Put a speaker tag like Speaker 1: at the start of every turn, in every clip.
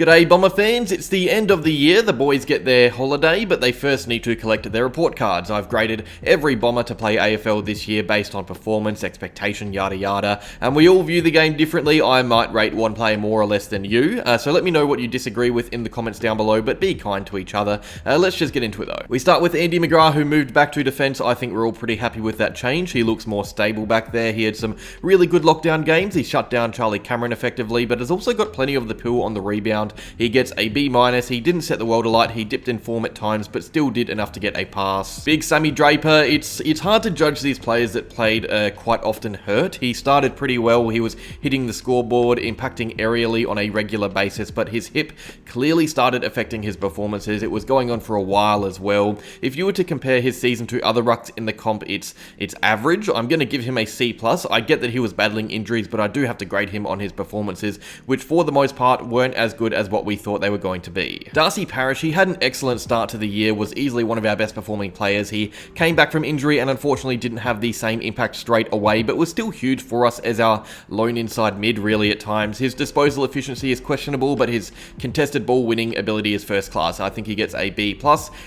Speaker 1: G'day Bomber fans, it's the end of the year, the boys get their holiday, but they first need to collect their report cards. I've graded every Bomber to play AFL this year based on performance, expectation, yada yada, and we all view the game differently. I might rate one player more or less than you, so let me know what you disagree with in the comments down below, but be kind to each other. Let's just get into it though. We start with Andy McGrath, who moved back to defence. I think we're all pretty happy with that change. He looks more stable back there. He had some really good lockdown games. He shut down Charlie Cameron effectively, but has also got plenty of the pill on the rebound. He gets a B-. He didn't set the world alight. He dipped in form at times, but still did enough to get a pass. Big Sammy Draper. It's hard to judge these players that played quite often hurt. He started pretty well. He was hitting the scoreboard, impacting aerially on a regular basis, but his hip clearly started affecting his performances. It was going on for a while as well. If you were to compare his season to other rucks in the comp, it's average. I'm going to give him a C+. I get that he was battling injuries, but I do have to grade him on his performances, which for the most part weren't as good as what we thought they were going to be. Darcy Parish, he had an excellent start to the year, was easily one of our best performing players. He came back from injury and unfortunately didn't have the same impact straight away, but was still huge for us as our lone inside mid really at times. His disposal efficiency is questionable, but his contested ball winning ability is first class. I think he gets a B+.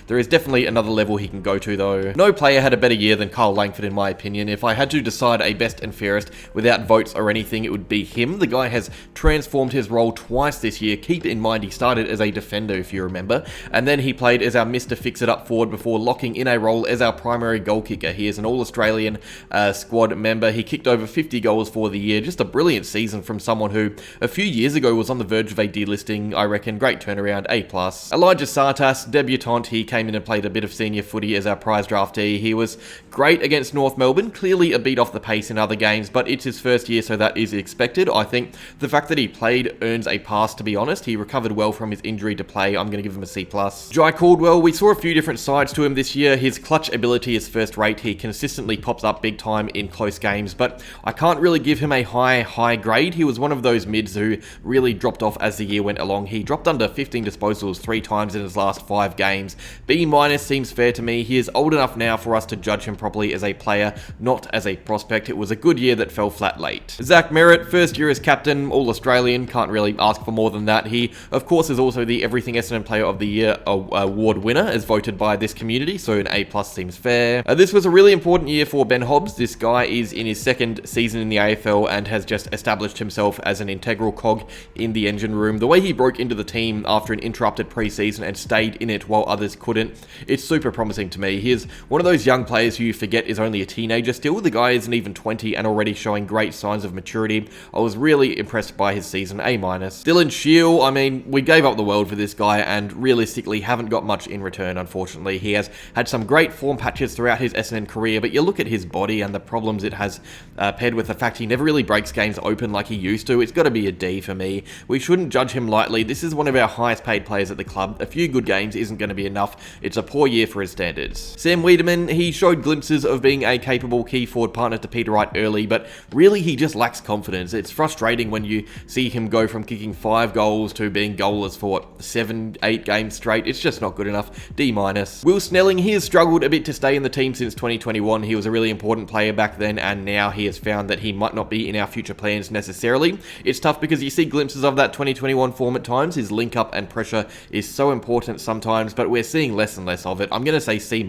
Speaker 1: There is definitely another level he can go to though. No player had a better year than Kyle Langford in my opinion. If I had to decide a best and fairest without votes or anything, it would be him. The guy has transformed his role twice this year. Keep in mind he started as a defender, if you remember, and then he played as our Mr. Fix-It-Up forward before locking in a role as our primary goal kicker. He is an All-Australian squad member. He kicked over 50 goals for the year. Just a brilliant season from someone who a few years ago was on the verge of a delisting, I reckon. Great turnaround, A+. Elijah Tsatas, debutant. He came in and played a bit of senior footy as our prize draftee. He was great against North Melbourne, clearly a beat off the pace in other games, but it's his first year, so that is expected. I think the fact that he played earns a pass, to be honest. He recovered well from his injury to play. I'm going to give him a C+. Jye Caldwell, we saw a few different sides to him this year. His clutch ability is first rate. He consistently pops up big time in close games, but I can't really give him a high grade. He was one of those mids who really dropped off as the year went along. He dropped under 15 disposals 3 times in his last 5 games. B- seems fair to me. He is old enough now for us to judge him properly as a player, not as a prospect. It was a good year that fell flat late. Zach Merrett, first year as captain, All-Australian, can't really ask for more than that. He, of course, is also the Everything Essendon Player of the Year award winner, as voted by this community, so an A+ seems fair. This was a really important year for Ben Hobbs. This guy is in his second season in the AFL and has just established himself as an integral cog in the engine room. The way he broke into the team after an interrupted pre-season and stayed in it while others couldn't, it's super promising to me. He is one of those young players who you forget is only a teenager still. The guy isn't even 20 and already showing great signs of maturity. I was really impressed by his season, A-. Dylan Shiel, I mean, we gave up the world for this guy and realistically haven't got much in return, unfortunately. He has had some great form patches throughout his Essendon career, but you look at his body and the problems it has paired with the fact he never really breaks games open like he used to. It's got to be a D for me. We shouldn't judge him lightly. This is one of our highest paid players at the club. A few good games isn't going to be enough. It's a poor year for his standards. Sam Weideman, he showed glimpses of being a capable key forward partner to Peter Wright early, but really he just lacks confidence. It's frustrating when you see him go from kicking 5 goals to being goalless for 7-8 games straight. It's just not good enough. D-. Will Snelling, he has struggled a bit to stay in the team since 2021. He was a really important player back then, and now he has found that he might not be in our future plans necessarily. It's tough because you see glimpses of that 2021 form at times. His link up and pressure is so important sometimes, but we're seeing less and less of it. I'm going to say C-.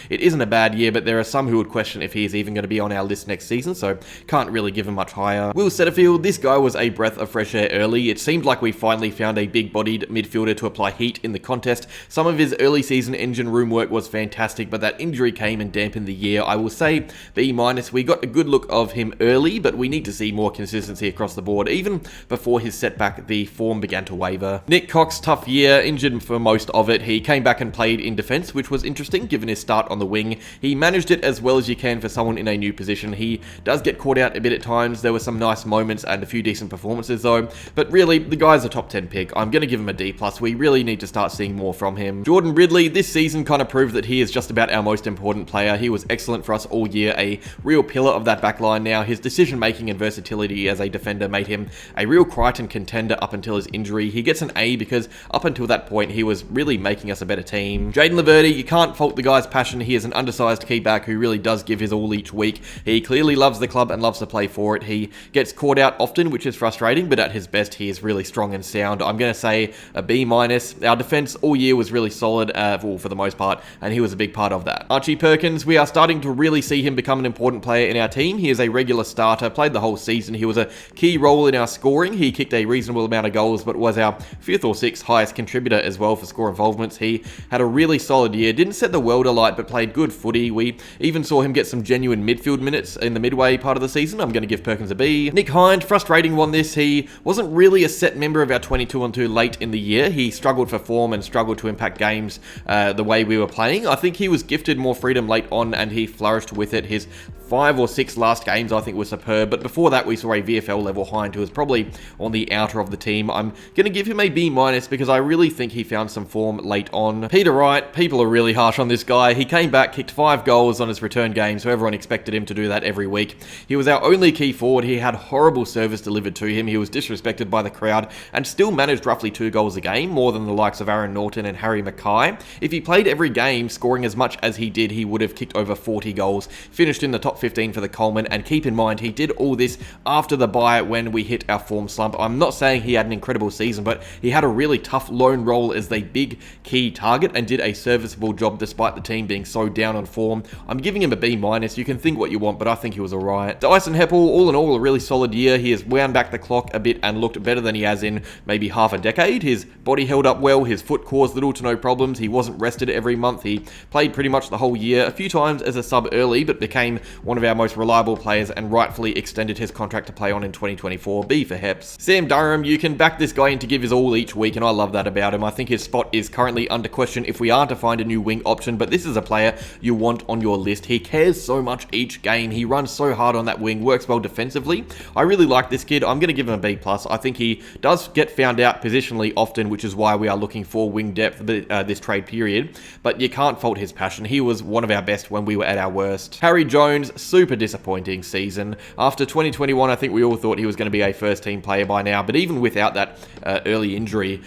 Speaker 1: It isn't a bad year, but there are some who would question if he is even going to be on our list next season, so can't really give him much higher. Will Setterfield, this guy was a breath of fresh air early. It seemed like we finally found a big-bodied midfielder to apply heat in the contest. Some of his early season engine room work was fantastic, but that injury came and dampened the year. I will say B-. We got a good look of him early, but we need to see more consistency across the board. Even before his setback, the form began to waver. Nik Cox, tough year, injured for most of it. He came back and played in defence, which was interesting given his start on the wing. He managed it as well as you can for someone in a new position. He does get caught out a bit at times. There were some nice moments and a few decent performances though, but really the guy's a top 10 pick. I'm going to give him a D+. We really need to start seeing more from him. Jordan Ridley, this season kind of proved that he is just about our most important player. He was excellent for us all year, a real pillar of that back line now. His decision making and versatility as a defender made him a real Crichton contender up until his injury. He gets an A because up until that point he was really making us a better team. Jayden Laverde, you can't fault the guy's passion. He is an undersized key back who really does give his all each week. He clearly loves the club and loves to play for it. He gets caught out often, which is frustrating, but at his best he is really strong and sound. sound. I'm going to say a B-. Our defense all year was really solid, for the most part, and he was a big part of that. Archie Perkins, we are starting to really see him become an important player in our team. He is a regular starter, played the whole season. He was a key role in our scoring. He kicked a reasonable amount of goals, but was our 5th or 6th highest contributor as well for score involvements. He had a really solid year. Didn't set the world alight, but played good footy. We even saw him get some genuine midfield minutes in the midway part of the season. I'm going to give Perkins a B. Nick Hind, frustrating one this. He wasn't really a set member of our 22-on-2 late in the year. He struggled for form and struggled to impact games the way we were playing. I think he was gifted more freedom late on and he flourished with it. His 5 or 6 last games I think were superb, but before that we saw a VFL level Hind who was probably on the outer of the team. I'm going to give him a B- because I really think he found some form late on. Peter Wright, people are really harsh on this guy. He came back, kicked 5 goals on his return game, so everyone expected him to do that every week. He was our only key forward. He had horrible service delivered to him. He was disrespected by the crowd and still managed roughly 2 goals a game, more than the likes of Aaron Norton and Harry Mackay. If he played every game scoring as much as he did, he would have kicked over 40 goals, finished in the top 15 for the Coleman, and keep in mind he did all this after the bye when we hit our form slump. I'm not saying he had an incredible season, but he had a really tough lone role as the big key target and did a serviceable job despite the team being so down on form. I'm giving him a B-. You can think what you want, but I think he was alright. Dyson Heppell, all in all, a really solid year. He has wound back the clock a bit and looked better than he has in maybe half a decade. His body held up well, his foot caused little to no problems, he wasn't rested every month, he played pretty much the whole year, a few times as a sub early, but became one of our most reliable players and rightfully extended his contract to play on in 2024. B for Heps. Sam Durham, you can back this guy in to give his all each week, and I love that about him. I think his spot is currently under question if we are to find a new wing option, but this is a player you want on your list. He cares so much each game, he runs so hard on that wing, works well defensively. I really like this kid. I'm going to give him a B+. I think he does get found out positionally often, which is why we are looking for wing depth this trade period, but you can't fault his passion. He was one of our best when we were at our worst. Harry Jones, super disappointing season. After 2021, I think we all thought he was going to be a first team player by now, but even without that early injury,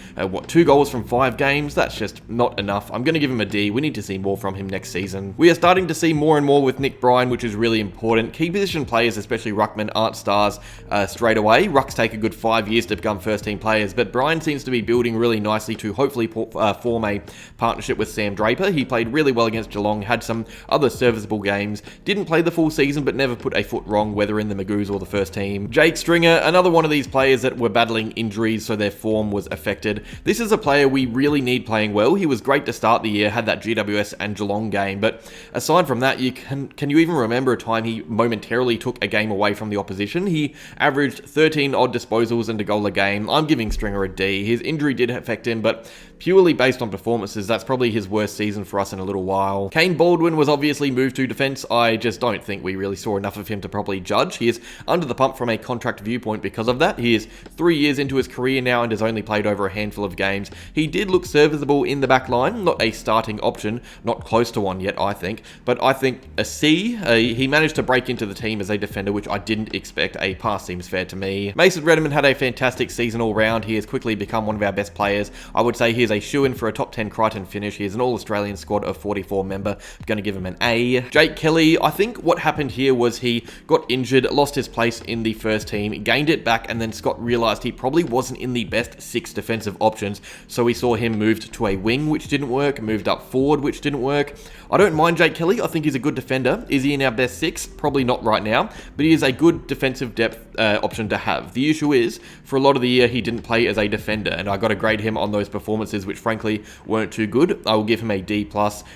Speaker 1: 2 goals from 5 games, that's just not enough. I'm going to give him a D. We need to see more from him next season. We are starting to see more and more with Nick Bryan, which is really important. Key position players, especially ruckmen, aren't stars straight away. Rucks take a good 5 years to become first team players, but Bryan seems to be building really nicely to hopefully form a partnership with Sam Draper. He played really well against Geelong, had some other serviceable games, didn't play the full season, but never put a foot wrong, whether in the Magoos or the first team. Jake Stringer, another one of these players that were battling injuries, so their form was affected. This is a player we really need playing well. He was great to start the year, had that GWS and Geelong game, but aside from that, can you even remember a time he momentarily took a game away from the opposition? He averaged 13 odd disposals and a goal a game. I'm giving Stringer a D. His injury did affect him, but purely based on performances, that's probably his worst season for us in a little while. Kaine Baldwin was obviously moved to defence. I just don't think we really saw enough of him to properly judge. He is under the pump from a contract viewpoint because of that. He is 3 years into his career now and has only played over a handful of games. He did look serviceable in the back line, not a starting option, not close to one yet, I think, but I think a C. He managed to break into the team as a defender, which I didn't expect. A pass seems fair to me. Mason Redman had a fantastic season all round. He has quickly become one of our best players. I would say he is a shoo-in for a top 10 Crichton finish. He is an All-Australian squad of 44 member. I'm going to give him an A. Jake Kelly, I think what happened here was he got injured, lost his place in the first team, gained it back, and then Scott realised he probably wasn't in the best 6 defensive options, so we saw him moved to a wing, which didn't work, moved up forward, which didn't work. I don't mind Jake Kelly. I think he's a good defender. Is he in our best 6? Probably not right now, but he is a good defensive depth option to have. The issue is, for a lot of the year, he didn't play as a defender, and I got to grade him on those performances, which frankly weren't too good. I will give him a D+.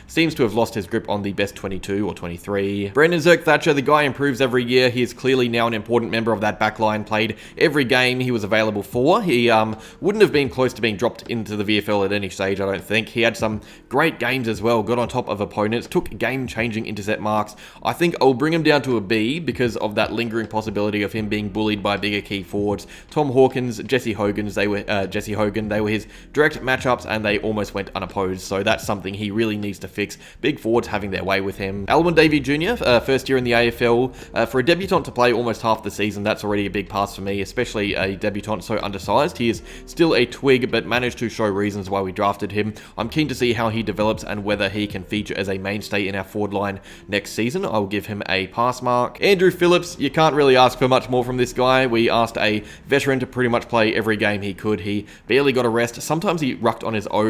Speaker 1: Seems to have lost his grip on the best 22 or 23. Brendan Zerk-Thatcher, the guy improves every year. He is clearly now an important member of that backline. Played every game he was available for. He wouldn't have been close to being dropped into the VFL at any stage, I don't think. He had some great games as well, got on top of opponents, took game-changing intercept marks. I think I'll bring him down to a B because of that lingering possibility of him being bullied by bigger key forwards. Tom Hawkins, Jesse Hogan, they were his direct matchup Cups and they almost went unopposed, so that's something he really needs to fix. Big forwards having their way with him. Alwyn Davey Jr, first year in the AFL. For a debutant to play almost half the season, that's already a big pass for me, especially a debutant so undersized. He is still a twig, but managed to show reasons why we drafted him. I'm keen to see how he develops and whether he can feature as a mainstay in our forward line next season. I will give him a pass mark. Andrew Phillips, you can't really ask for much more from this guy. We asked a veteran to pretty much play every game he could. He barely got a rest. Sometimes he rucked on his own.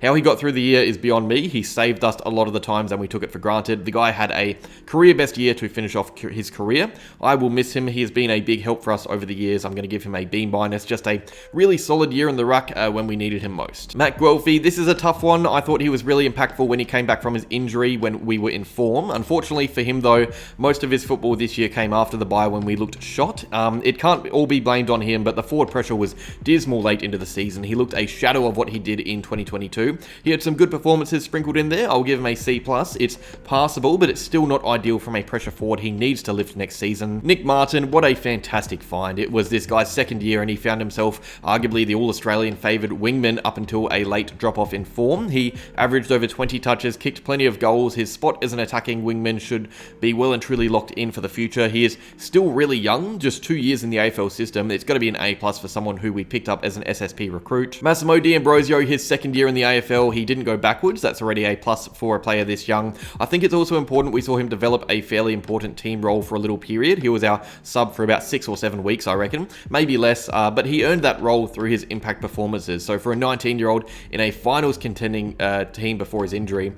Speaker 1: How he got through the year is beyond me. He saved us a lot of the times and we took it for granted. The guy had a career best year to finish off his career. I will miss him. He has been a big help for us over the years. I'm going to give him a B-. Just a really solid year in the ruck when we needed him most. Matt Guelfi, this is a tough one. I thought he was really impactful when he came back from his injury when we were in form. Unfortunately for him though, most of his football this year came after the bye when we looked shot. It can't all be blamed on him, but the forward pressure was dismal late into the season. He looked a shadow of what he did in 2022. He had some good performances sprinkled in there. I'll give him a C+. It's passable, but it's still not ideal from a pressure forward. He needs to lift next season. Nic Martin, what a fantastic find. It was this guy's second year and he found himself arguably the All-Australian favoured wingman up until a late drop-off in form. He averaged over 20 touches, kicked plenty of goals. His spot as an attacking wingman should be well and truly locked in for the future. He is still really young, just 2 years in the AFL system. It's got to be an A+ for someone who we picked up as an SSP recruit. Massimo D'Ambrosio, his second year in the AFL, he didn't go backwards. That's already A+ for a player this young. I think it's also important we saw him develop a fairly important team role for a little period. He was our sub for about 6 or 7 weeks, I reckon. Maybe less, but he earned that role through his impact performances. So for a 19-year-old in a finals contending team before his injury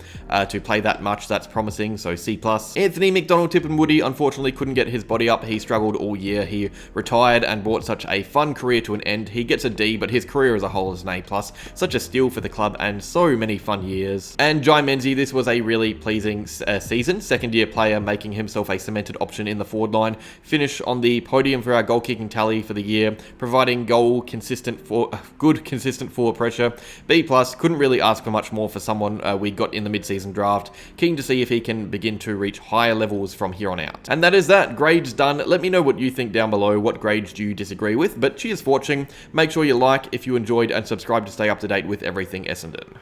Speaker 1: to play that much, that's promising, so C+. Anthony McDonald-Tipungwuti unfortunately couldn't get his body up. He struggled all year. He retired and brought such a fun career to an end. He gets a D, but his career as a whole is an A+. Such a steal for the club and so many fun years. And Jye Menzie, this was a really pleasing season. Second-year player making himself a cemented option in the forward line. Finish on the podium for our goal-kicking tally for the year, providing good consistent forward pressure. B+, couldn't really ask for much more for someone we got in the mid-season draft. Keen to see if he can begin to reach higher levels from here on out. And that is that. Grades done. Let me know what you think down below. What grades do you disagree with? But cheers for watching. Make sure you like if you enjoyed and subscribe to stay up to date with everything Essendon.